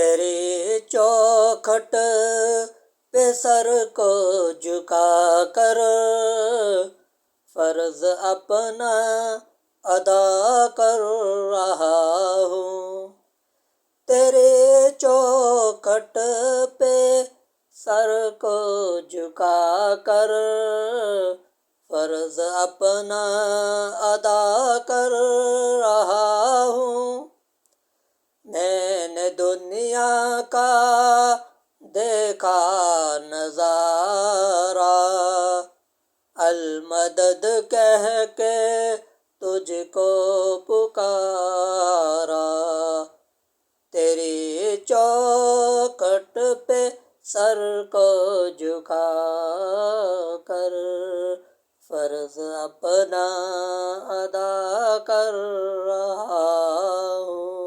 تیری چوکھٹ پہ سر کو جھکا کر فرض اپنا ادا کر رہا ہوں۔ تیری چوکھٹ پہ سر کو جھکا کر فرض اپنا ادا کر رہا ہوں۔ میں نے دنیا کا دیکھا نظارہ، المدد کہہ کے تجھ کو پکارا۔ تیری چوکھٹ پہ سر کو جھکا کر فرض اپنا ادا کر رہا ہوں۔